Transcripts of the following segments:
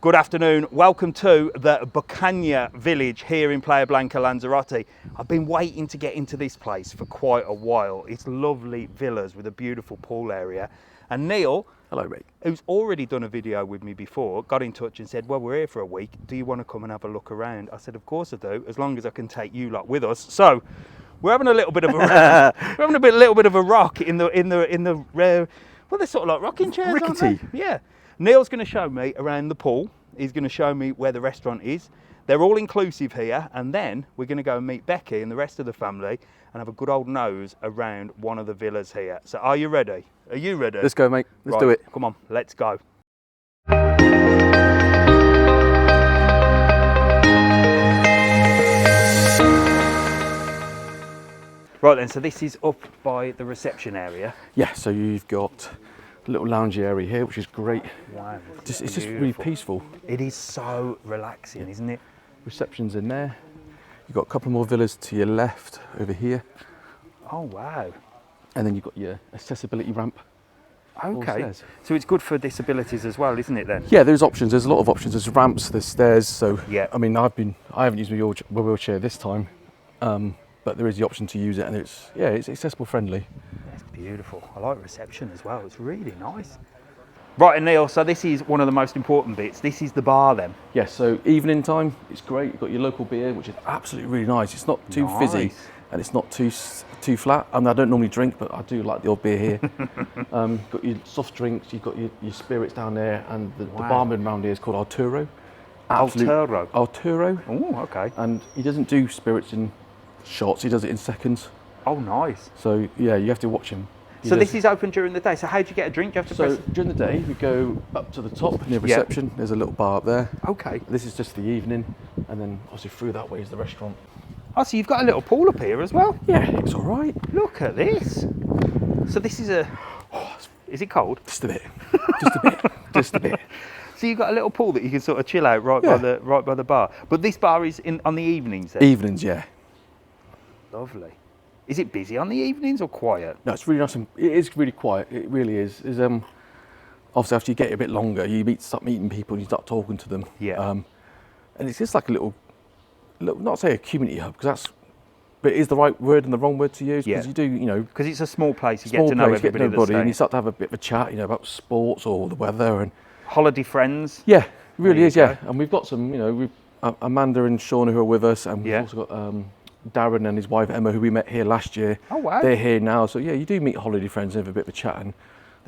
Good afternoon, welcome to the Bocayna Village here in Playa Blanca, Lanzarote. I've been waiting to get into this place for quite a while. It's lovely villas with a beautiful pool area. And Neil, hello mate, who's already done a video with me before, got in touch and said, well, we're here for a week. Do you want to come and have a look around? I said, of course I do, as long as I can take you lot with us. So we're having a little bit of a little bit of a rock in the well, they're sort of like rocking chairs, rickety. Aren't they? Yeah. Neil's going to show me around the pool. He's going to show me where the restaurant is. They're all inclusive here, and then we're going to go and meet Becky and the rest of the family and have a good old nose around one of the villas here. So are you ready? Are you ready? Let's go, mate. Let's do it. Come on, let's go. Right then, so this is up by the reception area. Yeah, so you've got a little lounge area here, which is great. Wow, it's just really peaceful. It is so relaxing, isn't it? Reception's in there. You've got a couple more villas to your left over here. Oh, wow. And then you've got your accessibility ramp. Okay, so it's good for disabilities as well, isn't it then? Yeah, there's options. There's a lot of options. There's ramps, there's stairs. So yeah, I mean, I haven't used my wheelchair this time, but there is the option to use it, and it's accessible friendly. It's beautiful. I like reception as well. It's really nice. Right, and Neil, so this is one of the most important bits. This is the bar then. Yes, so evening time, it's great. You've got your local beer, which is absolutely really nice. It's not too fizzy and it's not too flat. I mean, I don't normally drink, but I do like the old beer here. You've got your soft drinks, you've got your spirits down there, and the barman around here is called Arturo. Arturo? Arturo. Oh, okay. And he doesn't do spirits in shots, he does it in seconds. Oh, nice. So, yeah, you have to watch him. So this is open during the day. So how do you get a drink? Do you have to press? During the day, we go up to the top near reception. There's a little bar up there. Okay. This is just the evening, and then obviously through that way is the restaurant. Oh, so you've got a little pool up here as well? Yeah, it's all right. Look at this. So this is a... is it cold? Just a bit. Just a bit. Just a bit. So you've got a little pool that you can sort of chill out right by the bar. But this bar is on the evenings then? Evenings, yeah. Lovely. Is it busy on the evenings or quiet? No, it's really nice. It is really quiet. It really is. Obviously, after you get a bit longer, you start meeting people and you start talking to them. Yeah. And it's just like a little, not say a community hub, but it is the right word and the wrong word to use, because you do, because it's a small place, you get to know everybody, and you start to have a bit of a chat, about sports or the weather and holiday friends. Yeah, it really is. Yeah, and we've got some, we've Amanda and Shauna who are with us, and we've also got Darren and his wife Emma, who we met here last year. Oh wow! They're here now, so yeah, you do meet holiday friends and have a bit of a chat and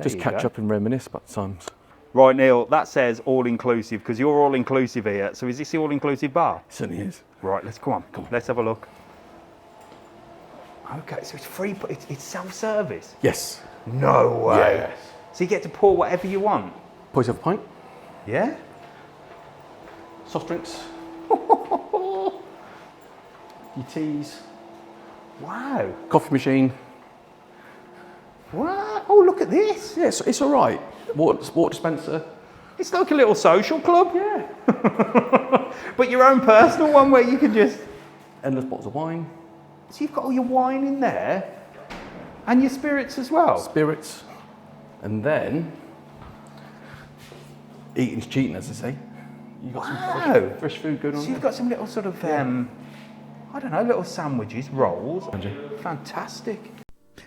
just catch up and reminisce about times. Right, Neil, that says all inclusive, because you're all inclusive here. So is this the all inclusive bar? It certainly is. Right, let's come on. Let's have a look. Okay, so it's free, but it's self-service. Yes. No way. Yes. So you get to pour whatever you want. Pour yourself a pint. Yeah. Soft drinks. Your teas. Wow. Coffee machine. What? Oh, look at this. Yeah, it's all right. Water dispenser. It's like a little social club. Yeah. But your own personal one where you can just... Endless bottles of wine. So you've got all your wine in there and your spirits as well. Spirits. And then, eating's cheating, as they say. You've got some fresh food going on. So you've got some little sort of... I don't know, little sandwiches, rolls. Fantastic.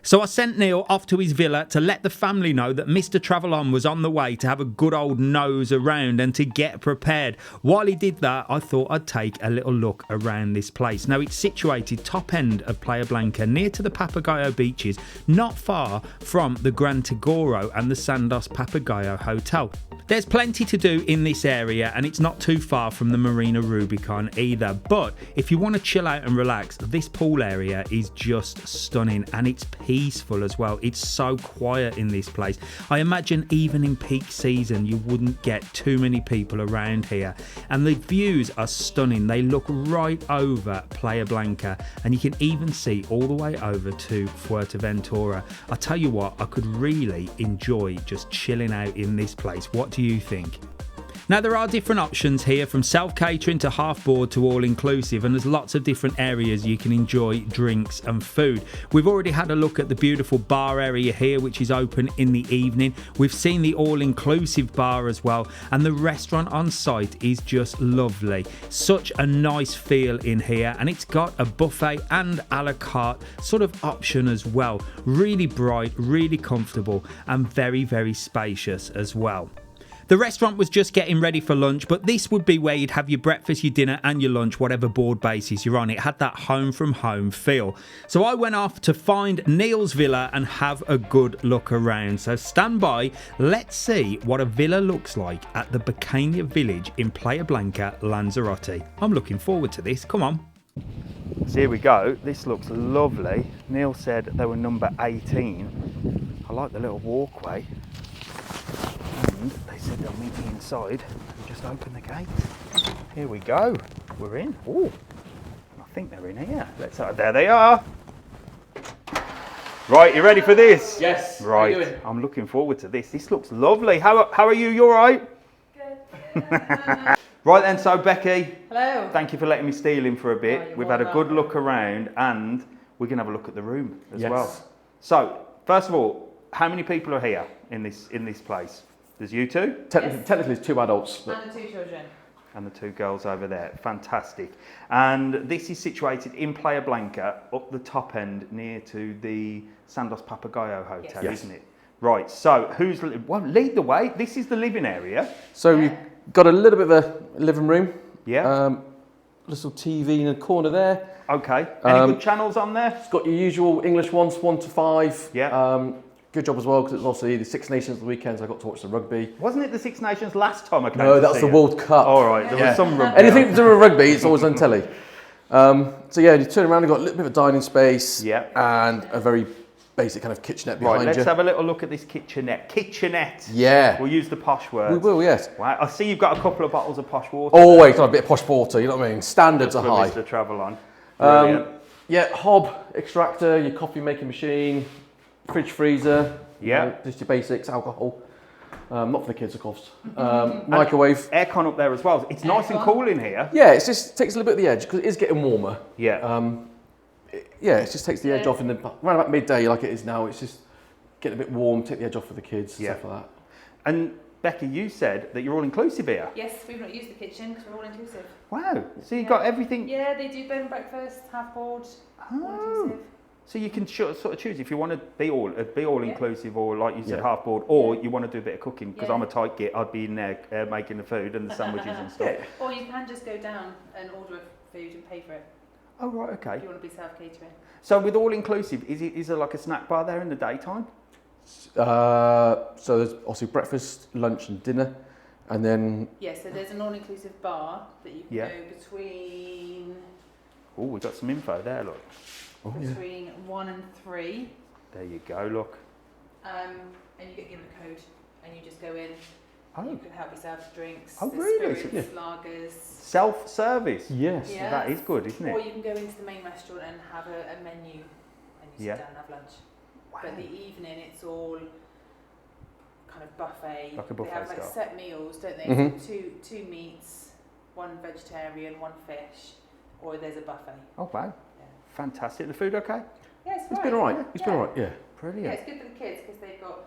So I sent Neil off to his villa to let the family know that Mr. TravelON was on the way to have a good old nose around and to get prepared. While he did that, I thought I'd take a little look around this place. Now, it's situated top end of Playa Blanca, near to the Papagayo beaches, not far from the Gran Tagoro and the Sandos Papagayo Hotel. There's plenty to do in this area, and it's not too far from the Marina Rubicon either. But if you want to chill out and relax, this pool area is just stunning, and it's peaceful as well. It's so quiet in this place. I imagine even in peak season you wouldn't get too many people around here, and the views are stunning. They look right over Playa Blanca, and you can even see all the way over to Fuerteventura. I tell you what, I could really enjoy just chilling out in this place. What do you think? Now there are different options here, from self-catering to half-board to all-inclusive, and there's lots of different areas you can enjoy drinks and food. We've already had a look at the beautiful bar area here, which is open in the evening. We've seen the all-inclusive bar as well, and the restaurant on site is just lovely. Such a nice feel in here, and it's got a buffet and a la carte sort of option as well. Really bright, really comfortable, and very, very spacious as well. The restaurant was just getting ready for lunch, but this would be where you'd have your breakfast, your dinner and your lunch, whatever board basis you're on. It had that home from home feel. So I went off to find Neil's villa and have a good look around. So stand by, let's see what a villa looks like at the Bocayna Village in Playa Blanca, Lanzarote. I'm looking forward to this, come on. So here we go, this looks lovely. Neil said they were number 18. I like the little walkway. And they said they'll meet me inside and just open the gate. Here we go, we're in. Oh, I think they're in here. There they are. Right, you ready for this? Yes. Right, I'm looking forward to this. This looks lovely. How are you? You all right? Good. Right then, so Becky. Hello. Thank you for letting me steal in for a bit. you're We've had a good welcome. look around and we're going to have a look at the room as Yes. well. So, first of all, how many people are here in this place? There's you two Technically, it's 2 adults. But And the 2 children. and the 2 girls over there. Fantastic. And this is situated in Playa Blanca, up the top end near to the Sandos Papagayo Hotel, Yes. isn't it? Right, so lead the way. This is the living area. So we've got a little bit of a living room. Yeah. Little TV in the corner there. Okay. Any good channels on there? It's got your usual English ones, 1 to 5. Yeah. Good job as well, because it's obviously the Six Nations the weekends. I got to watch the rugby. Wasn't it the Six Nations last time I came No, to that's see the it? World Cup. All right, there was some rugby. Anything to do with rugby, it's always on telly. So yeah, you turn around, you've got a little bit of a dining space. Yeah. And a very basic kind of kitchenette behind Right, let's you. have a little look at this kitchenette. Kitchenette. Yeah. We'll use the posh words. We will, yes. Wow, I see you've got a couple of bottles of posh water. Always got a bit of posh water, you know what I mean? Standards are for high. Mr. TravelON. Brilliant. Yeah, hob, extractor, your coffee making machine, fridge, freezer. Yeah. You know, just your basics, alcohol. Not for the kids, of course. Microwave. Aircon up there as well. It's nice and Aircon. cool in here. Yeah, it just takes a little bit of the edge because it is getting warmer. Yeah. Yeah, it just takes the edge off in the around about midday, like it is now. It's just getting a bit warm, take the edge off for the kids, Yeah. stuff like that. And Becky, you said that you're all inclusive here. Yes, we've not used the kitchen because we're all inclusive. Wow. So you've got everything. Yeah, they do bed and breakfast, half board, all inclusive. So you can sort of choose if you want to be all inclusive, or like you said, Yeah. half board, or you want to do a bit of cooking. Because Yeah. I'm a tight git, I'd be in there making the food and the sandwiches and stuff. Or you can just go down and order food and pay for it Oh right, okay. if you want to be self-catering. So with all inclusive, is there like a snack bar there in the daytime? So there's obviously breakfast, lunch, and dinner, and then Yeah, so there's an all-inclusive bar that you can Yeah. go between Oh, we've got some info there. Look, between 1 and 3, there you go. Look. and you get given a code, and you just go in. Oh, You can help yourself to drinks, Oh, the really? spirits, lagers. self-service. yes, Yeah. That is good, isn't Or it? you can go into the main restaurant and have a menu, and you Yeah. sit down and have lunch. Wow. But the evening, it's all kind of buffet. Like a buffet They have like style. set meals, don't they? Mhm. So two meats, 1 vegetarian, 1 fish, or there's a buffet. Oh wow, Yeah. fantastic. The food okay? Yeah, it's been alright. It's been alright. Yeah. Yeah, Brilliant. it's good for the kids because they've got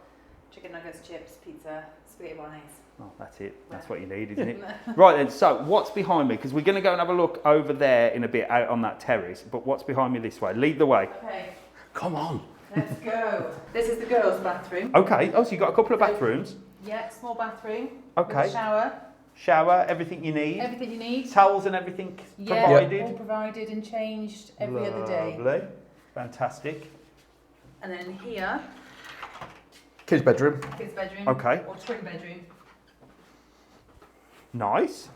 chicken nuggets, chips, pizza, spaghetti bolognese. Oh, that's it. That's what you need, isn't it? Right then. So what's behind me? Because we're going to go and have a look over there in a bit, out on that terrace. But what's behind me this way? Lead the way. Okay, Come on. let's go. This is the girls' bathroom. Okay. Oh, so you've got a couple of bathrooms. Yeah, small bathroom. Okay. With a shower. Shower, everything you need. Everything you need. Towels and everything Yeah, provided. all provided and changed every other day. Lovely. Fantastic. And then here, Kids' bedroom. kids' bedroom. Okay. Or twin bedroom. Nice.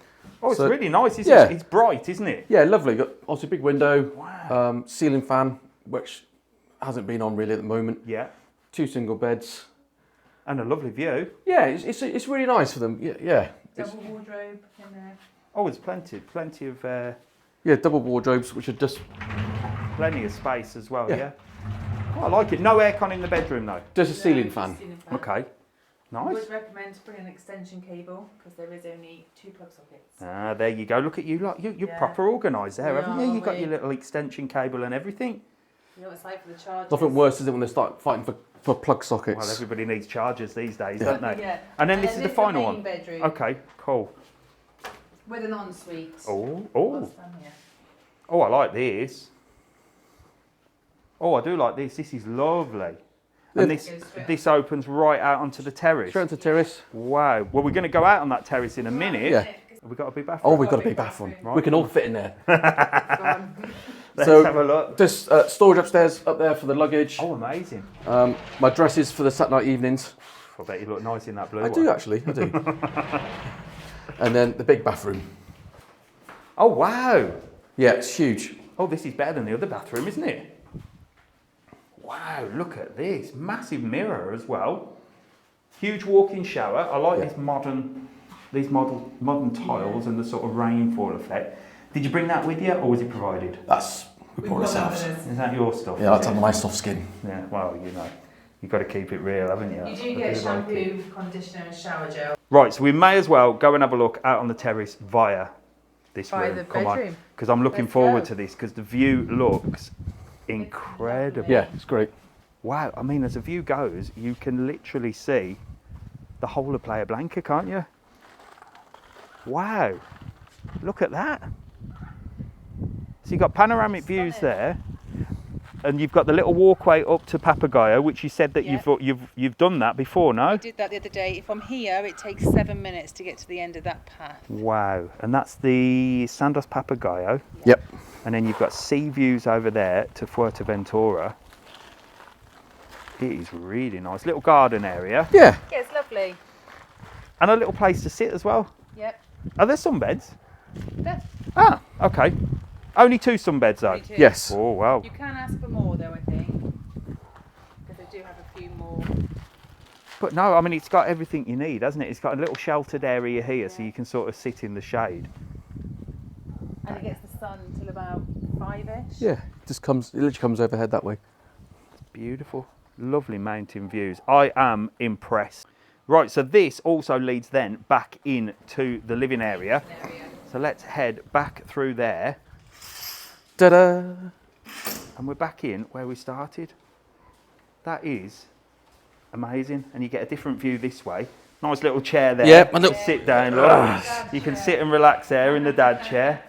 Oh, it's So- really nice. yeah. It's bright, isn't it? Yeah, lovely. Got obviously a big window. Wow. Ceiling fan, which hasn't been on really at the moment. Yeah. 2 single beds. And a lovely view. Yeah, it's really nice for them. Yeah, yeah. It's, Double wardrobe in there. Oh, there's plenty of yeah, double wardrobes, which are just plenty of space as well. Yeah. Yeah. Oh, I like it. No aircon in the bedroom though. just a ceiling No, fan. ceiling fan. Okay. I Nice. would recommend to bring an extension cable because there is only 2 plug sockets. Ah, there you go. Look at you, lot. You're Yeah. proper organised there, We haven't you? are, You've got we? your little extension cable and everything. You know what it's like for the chargers. Nothing worse is it when they start fighting for plug sockets. Well, everybody needs chargers these days, Yeah. don't they? Yeah. And then this is the final main one. bedroom Okay, cool. with an ensuite. Oh, What's down here? oh, I like this. Oh, I do like this. This is lovely. And Yeah. this opens right out onto the terrace. Straight onto terrace. Wow. Well, we're going to go out on that terrace in a minute. Yeah. Have we got a big Oh, bathroom? we've got a big bathroom. Right. We can all fit in there. Go on. Let's So- have a look. Just storage upstairs, up there for the luggage. Oh, amazing. My dresses for the Saturday night evenings. I bet you look nice in that blue I one. do actually, I do. And then the big bathroom. Oh, wow. Yeah, it's huge. Oh, this is better than the other bathroom, isn't it? Wow, look at this. Massive mirror as well. Huge walk-in shower. I like Yeah. these modern tiles and the sort of rainfall effect. Did you bring that with you, or was it provided? We bought ourselves. Is that your stuff? Yeah, I like to have a nice soft skin. Yeah, well, you know, you've got to keep it real, haven't you? You I do get do like it. shampoo, conditioner and shower gel. Right, so we may as well go and have a look out on the terrace via this By room. the Come on, bedroom. because I'm looking Let's forward go. to this, because the view looks incredible. Yeah, it's great. Wow, I mean, as the view goes, you can literally see the whole of Playa Blanca, can't you? Wow, look at that. So you've got panoramic views there, and you've got the little walkway up to Papagayo, which you said that Yeah. you've done that before, no? I did that the other day. From here, it takes 7 minutes to get to the end of that path. Wow, and that's the Sandos Papagayo, Yep. and then you've got sea views over there to Fuerteventura. It is really nice. Little garden area, Yeah. Yeah, it's lovely. and a little place to sit as well. Yep. Are there sunbeds? There. Ah, okay. Only 2 sunbeds though. Me too. Yes. Oh wow. You can ask for more though, I think. Because they do have a few more. But no, I mean it's got everything you need, hasn't it? It's got a little sheltered area here, so you can sort of sit in the shade. And it gets the sun till about 5ish. Yeah. It literally comes overhead that way. Beautiful, lovely mountain views. I am impressed. Right, so this also leads then back into the living area. So let's head back through there, Ta-da! and we're back in where we started. That is amazing, and you get a different view this way. Nice little chair there. Yeah, my little- Sit down, look. You can sit and relax there in the dad chair.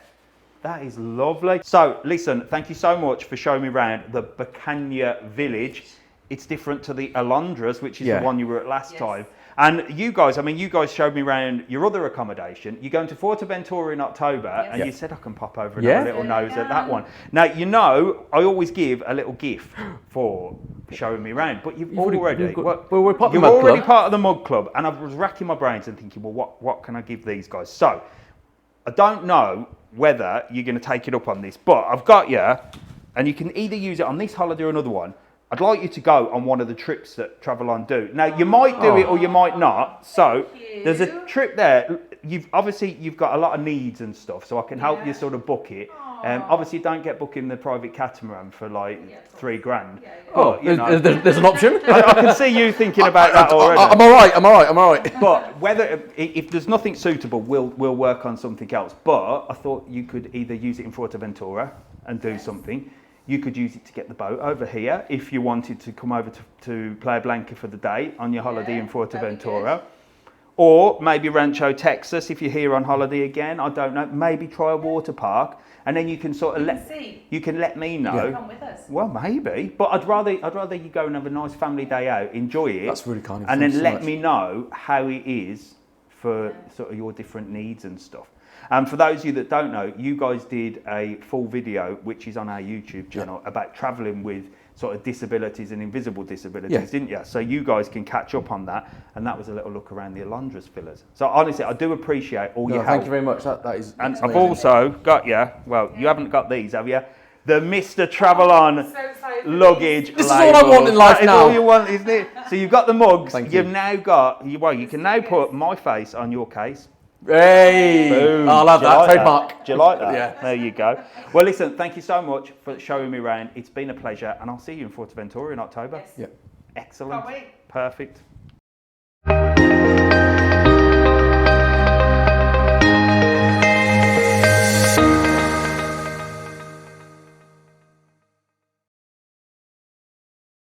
That is lovely. So, listen, thank you so much for showing me around the Bocayna Village. It's different to the Alondras, which is Yeah. the one you were at last Yes. time. And you guys showed me around your other accommodation. You're going to Fuerteventura in October, Yes. and Yeah. you said I can pop over and Yeah. have a little nose at that Yeah. one. Now, you know, I always give a little gift for showing me around, but you've already we're part of the you're Mug already Club. part of the Mug Club, and I was racking my brains and thinking, well, what can I give these guys? So, I don't know whether you're going to take it up on this, but I've got you, and you can either use it on this holiday or another one. I'd like you to go on one of the trips that TravelON do. Now, you might do it or you might not. So, Thank there's a you. trip there. You've got a lot of needs and stuff, so I can help Yeah. you sort of book it. Aw. Obviously, don't get booking the private catamaran for like Yeah, of course. $3,000. Yeah, yeah. Oh, But, you know, there's an option. I can see you thinking about that already. I'm all right. But if there's nothing suitable, we'll work on something else. But I thought you could either use it in Fuerteventura and do something. You could use it to get the boat over here if you wanted to come over to Playa Blanca for the day on your holiday in Yeah, that'd be Fuerteventura. Or maybe Rancho, Texas, if you're here on holiday again. I don't know. Maybe try a water park, and then you can sort of you can let me know. Come with us. Well, maybe, but I'd rather you go and have a nice family day out, enjoy it. That's really kind of you. And Thanks then so let much. me know how it is for sort of your different needs and stuff. And for those of you that don't know, you guys did a full video, which is on our YouTube channel, about travelling with sort of disabilities and invisible disabilities, Yeah. didn't you? So you guys can catch up on that. And that was a little look around the Alondras villas. So honestly, I do appreciate all your help. Thank you very much. That is. And that's I've amazing. also got you, well, you haven't got these, have you? The Mr. TravelON So excited for luggage This is all I want in life That is now. all you want, isn't it? So you've got the mugs. Thank you. You've now got, you can now put my face on your case. Hey! Boom. I love Do you that. like Trademark. Do you like that? Yeah. There you go. Well, listen, thank you so much for showing me around. It's been a pleasure, and I'll see you in Fuerteventura in October. Yes. Yeah. Excellent. Can't wait. Perfect.